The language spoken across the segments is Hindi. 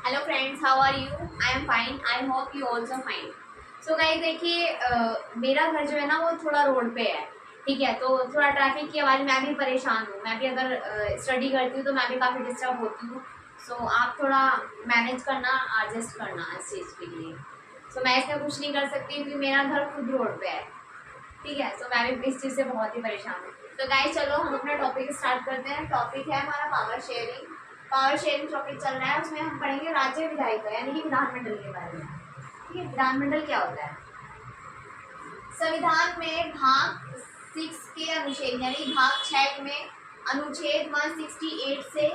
Hello friends, how are you? I am fine. I hope you also fine. So guys, देखिए, मेरा घर जो है ना वो थोड़ा रोड पे है। ठीक है, तो थोड़ा ट्रैफिक की आवाज़, मैं भी परेशान हूँ। मैं भी अगर स्टडी करती हूँ तो मैं भी काफ़ी डिस्टर्ब होती हूँ। सो आप थोड़ा मैनेज करना, एडजस्ट करना इस चीज़ के लिए। सो मैं इसमें कुछ नहीं कर सकती क्योंकि मेरा घर खुद रोड पे है। ठीक है, सो मैं भी इस चीज़ से बहुत ही परेशान हूँ। तो गाइस, चलो हम अपना टॉपिक स्टार्ट करते हैं। टॉपिक है हमारा power sharing. Power sharing topic चल रहा है, उसमें हम पढ़ेंगे राज्य विधायिका यानी कि विधानमंडल के बारे में। ठीक है, विधानमंडल क्या होता है? संविधान में भाग 6 के अनुच्छेद यानी भाग 6 में अनुच्छेद 168 से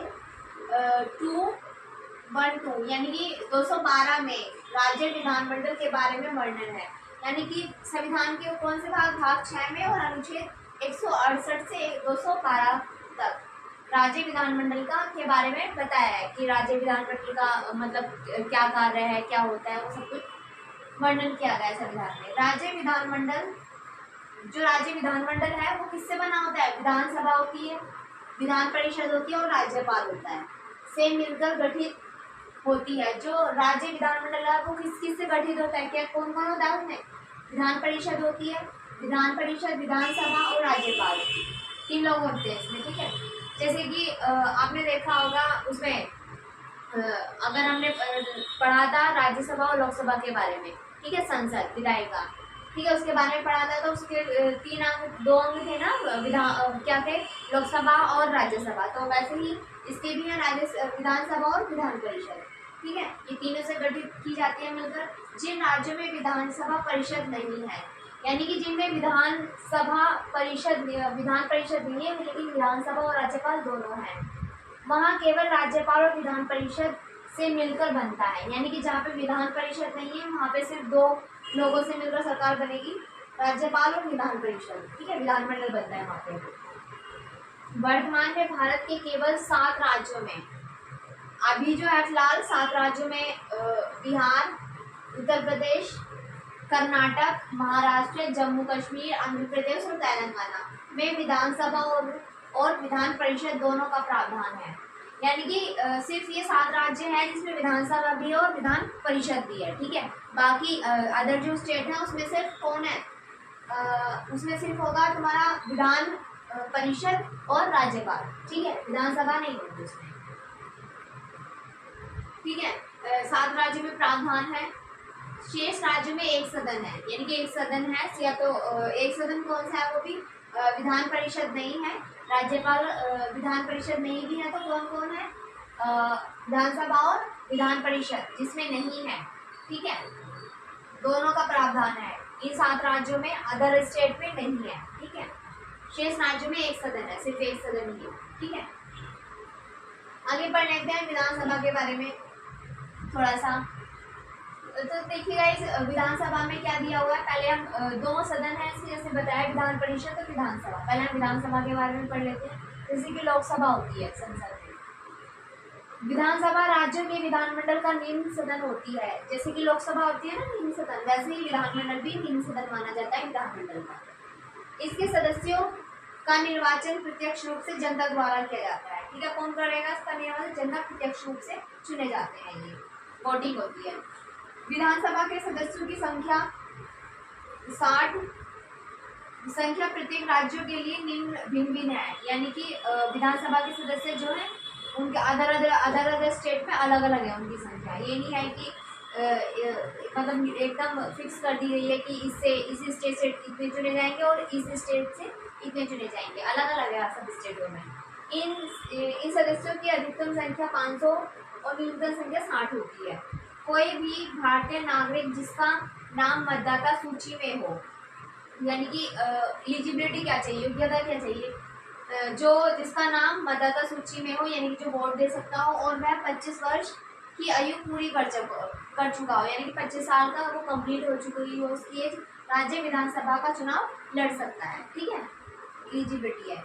212 यानी कि 212 में राज्य विधानमंडल के बारे में वर्णन है। यानी कि संविधान के कौन से भाग 6 में और अनुच्छेद 168 से 212 तक राज्य विधानमंडल का के बारे में बताया है कि राज्य विधानमंडल का मतलब क्या कार्य है, क्या होता है, वो सब कुछ वर्णन किया गया है संविधान में। राज्य विधानमंडल है वो किससे बना होता है? विधानसभा होती है, विधान परिषद होती है और राज्यपाल होता है, से मिलकर गठित होती है। जो राज्य विधानमंडल है वो किस किस से गठित होता है? क्या कौन कौन होता है उसमें? विधान परिषद होती है, विधान परिषद, विधानसभा और राज्यपाल, 3 लोग होते हैं इसमें। ठीक है, जैसे कि आपने देखा होगा उसमें अगर हमने पढ़ा था राज्यसभा और लोकसभा के बारे में। ठीक है, संसद विधायिका, ठीक है, उसके बारे में पढ़ा था। तो उसके 3 अंक 2 अंक थे ना, क्या थे? लोकसभा और राज्यसभा। तो वैसे ही इसके भी हैं विधानसभा और विधान परिषद। ठीक है, ये तीनों से गठित की जाती है मिलकर। जिन राज्यों में विधानसभा परिषद नहीं है यानी कि जिनमें विधान परिषद नहीं है लेकिन विधानसभा और राज्यपाल दोनों हैं, वहाँ केवल राज्यपाल और विधान परिषद से मिलकर बनता है। यानी कि जहाँ पे विधान परिषद नहीं है वहाँ पे सिर्फ 2 लोगों से मिलकर सरकार बनेगी, राज्यपाल और विधान परिषद। ठीक है, विधानमंडल बनता है वहाँ पे। वर्तमान में भारत के केवल 7 राज्यों में, अभी जो है फिलहाल 7 राज्यों में बिहार, उत्तर प्रदेश, कर्नाटक, महाराष्ट्र, जम्मू कश्मीर, आंध्र प्रदेश और तेलंगाना में विधानसभा और विधान परिषद दोनों का प्रावधान है। यानी कि सिर्फ ये 7 राज्य हैं जिसमें विधानसभा भी है और विधान परिषद भी है। ठीक है, बाकी अदर जो स्टेट है उसमें सिर्फ कौन है? उसमें सिर्फ होगा तुम्हारा विधान परिषद और राज्यपाल। ठीक है, विधानसभा नहीं होगी उसमें। ठीक है, 7 राज्यों में प्रावधान है। शेष राज्यों में एक सदन है, यानी कि एक सदन है, या तो एक सदन कौन सा है? वो भी विधान परिषद नहीं है, राज्यपाल विधान परिषद नहीं भी है, तो कौन कौन है? विधानसभा और विधान परिषद जिसमें नहीं है। ठीक है, दोनों का प्रावधान है इन 7 राज्यों में, अदर स्टेट में नहीं है। ठीक है, शेष राज्यों में एक सदन है, सिर्फ एक सदन ही है। ठीक है, आगे बढ़ लेते हैं विधानसभा के बारे में थोड़ा सा। तो देखिए गाइस, विधानसभा में क्या दिया हुआ है? पहले हम 2 सदन है इसलिए जैसे बताया, विधान परिषद और विधानसभा। पहले हम विधानसभा के बारे में पढ़ लेते हैं। जैसे कि लोकसभा होती है संसद में, विधानसभा राज्यों के विधानमंडल का निम्न सदन होती है। जैसे कि लोकसभा होती है ना निम्न सदन, वैसे ही विधानमंडल भी निम्न सदन माना जाता है विधानमंडल का। इसके सदस्यों का निर्वाचन प्रत्यक्ष रूप से जनता द्वारा किया जाता है। ठीक है, कौन करेगा इसका निर्वाचन? जनता प्रत्यक्ष रूप से चुने जाते हैं, ये वोटिंग होती है। विधानसभा के सदस्यों की संख्या 60 संख्या प्रत्येक राज्यों के लिए निम्न भिन्न भिन्न है। यानी कि विधानसभा के सदस्य जो हैं उनके अदर स्टेट में अलग अलग है उनकी संख्या। ये नहीं है कि मतलब एकदम फिक्स कर दी गई है कि इस स्टेट से इतने चुने जाएंगे और इस स्टेट से इतने चुने जाएंगे, अलग अलग है सब स्टेटों में। इन सदस्यों की अधिकतम संख्या 500 और न्यूनतम संख्या 60 होती है। कोई भी भारतीय नागरिक जिसका नाम मतदाता सूची में हो, यानी कि एलिजिबिलिटी क्या चाहिए, योग्यता क्या चाहिए? जो जिसका नाम मतदाता सूची में हो, यानी कि जो वोट दे सकता हो और वह 25 वर्ष की आयु पूरी कर चुका हो, यानी कि 25 साल का वो कंप्लीट हो चुकी हो उसकी एज, राज्य विधानसभा का चुनाव लड़ सकता है। ठीक है, एलिजिबिलिटी है।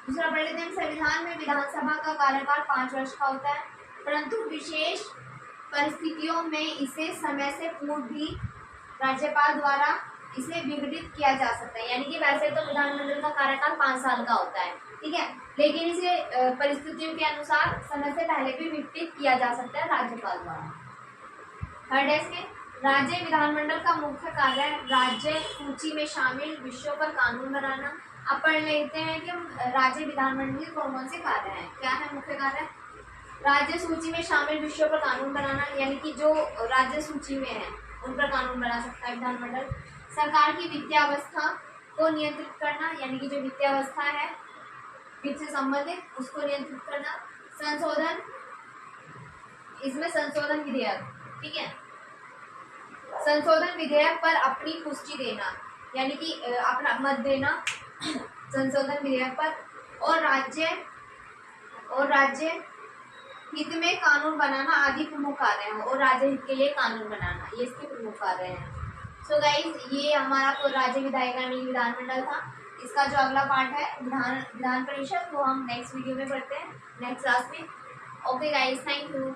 दूसरा पढ़ लेते हैं, संविधान में विधानसभा का कार्यकाल 5 वर्ष का होता है, परंतु विशेष परिस्थितियों में इसे समय से पूर्व भी राज्यपाल द्वारा इसे विघटित किया जा सकता है। यानी कि वैसे तो विधानमंडल का कार्यकाल 5 साल का होता है, ठीक है। लेकिन इसे परिस्थितियों के अनुसार समय से पहले भी विघटित किया जा सकता है राज्यपाल द्वारा। थर्ड है इसमें, राज्य विधानमंडल का मुख्य कार्य राज्य सूची में शामिल विषयों पर कानून बनाना। अब पढ़ लेते हैं कि राज्य विधानमंडल के कौन कौन से कार्य हैं। क्या है मुख्य कार्य? राज्य सूची में शामिल विषयों पर कानून बनाना, यानी कि जो राज्य सूची में है उन पर कानून बना सकता है विधानमंडल। सरकार की वित्तीय अवस्था को नियंत्रित करना, यानी कि जो वित्तीय अवस्था है वित्त से संबंधित उसको नियंत्रित करना। संशोधन, इसमें संशोधन विधेयक, ठीक है, संशोधन विधेयक पर अपनी पुष्टि देना, यानी कि अपना मत देना संशोधन विधेयक पर। और राज्य हित में कानून बनाना आदि प्रमुख कार्य हैं। और राज्य हित के लिए कानून बनाना ये इसके प्रमुख कार्य हैं। सो गाइज, ये हमारा राज्य विधायिका विधानमंडल था। इसका जो अगला पार्ट है विधान परिषद, वो हम नेक्स्ट वीडियो में पढ़ते हैं, नेक्स्ट क्लास में। Okay guys, thank you.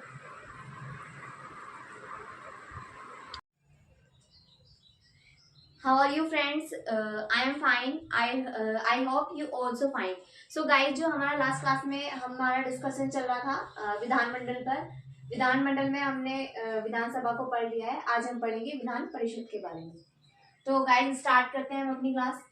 How are you friends? I am fine. I hope you also fine. So guys, जो हमारा लास्ट क्लास में हमारा डिस्कशन चल रहा था विधानमंडल पर, विधानमंडल में हमने विधानसभा को पढ़ लिया है। आज हम पढ़ेंगे विधान परिषद के बारे में। तो गाइज स्टार्ट करते हैं हम अपनी क्लास।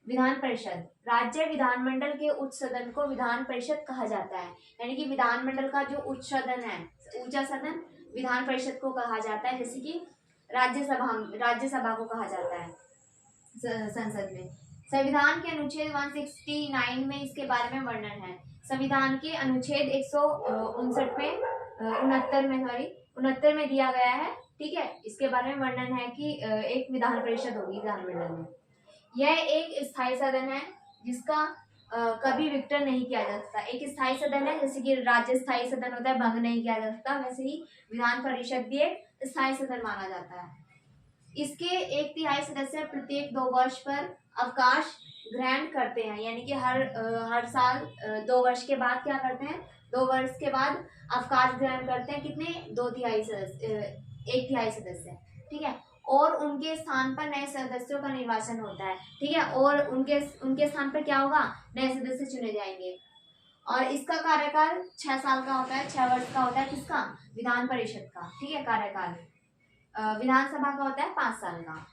विधान परिषद, राज्य विधानमंडल के उच्च सदन को विधान परिषद कहा जाता है। यानी कि विधानमंडल का जो उच्च सदन है, ऊंचा सदन, विधान परिषद को कहा जाता है। जैसे कि राज्यसभा को कहा जाता है संसद में। संविधान के अनुच्छेद 169 में इसके बारे में वर्णन है। संविधान के अनुच्छेद 159 में 69 में दिया गया है, ठीक है। इसके बारे में वर्णन है कि एक विधान परिषद होगी विधानमंडल में। यह एक स्थायी सदन है जिसका कभी विघटन नहीं किया जा सकता। एक स्थायी सदन है, जैसे कि राज्य स्थायी सदन होता है, भंग नहीं किया जा सकता, वैसे ही विधान परिषद भी एक स्थायी सदन माना जाता है। इसके 1/3 सदस्य प्रत्येक 2 वर्ष पर अवकाश ग्रहण करते हैं, यानी कि हर साल 2 वर्ष के बाद क्या करते हैं, 2 वर्ष के बाद अवकाश ग्रहण करते हैं। कितने? 2/3 सदस्य, 1/3 सदस्य, ठीक है। और उनके स्थान पर नए सदस्यों का निर्वाचन होता है, ठीक है। और उनके स्थान पर क्या होगा, नए सदस्य चुने जाएंगे। और इसका कार्यकाल 6 साल का होता है, 6 वर्ष का होता है। किसका? विधान परिषद का, ठीक है, कार्यकाल। विधानसभा का होता है 5 साल का।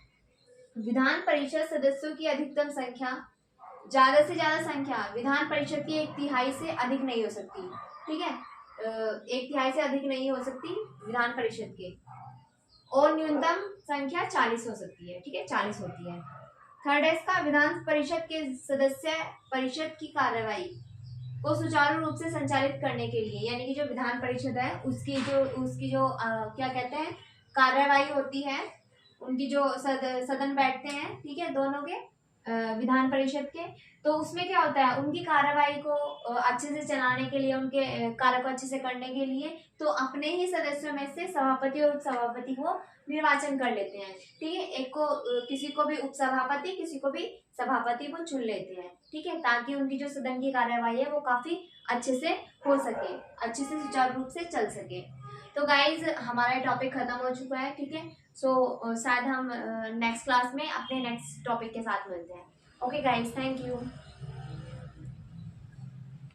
विधान परिषद सदस्यों की अधिकतम संख्या, ज्यादा से ज्यादा संख्या विधान परिषद की 1/3 से अधिक नहीं हो सकती, ठीक है। 1/3 से अधिक नहीं हो सकती विधान परिषद के। और न्यूनतम संख्या 40 हो सकती है, ठीक है, 40 होती है। थर्ड है इसका, विधान परिषद के सदस्य परिषद की कार्यवाही को सुचारू रूप से संचालित करने के लिए, यानी कि जो विधान परिषद है उसकी जो क्या कहते हैं, कार्यवाही होती है, उनकी जो सदन बैठते हैं, ठीक है, दोनों के विधान परिषद के, तो उसमें क्या होता है, उनकी कार्यवाही को अच्छे से चलाने के लिए, उनके कार्य को अच्छे से करने के लिए, तो अपने ही सदस्यों में से सभापति और उपसभापति को निर्वाचन कर लेते हैं, ठीक है। एक को किसी को भी उपसभापति, किसी को भी सभापति को चुन लेते हैं, ठीक है, ताकि उनकी जो सदन की कार्यवाही है वो काफी अच्छे से हो सके, अच्छे से सुचारू रूप से चल सके। तो गाइज हमारा टॉपिक खत्म हो चुका है, ठीक है। सो शायद हम नेक्स्ट क्लास में अपने नेक्स्ट टॉपिक के साथ मिलते हैं। Okay guys, thank you.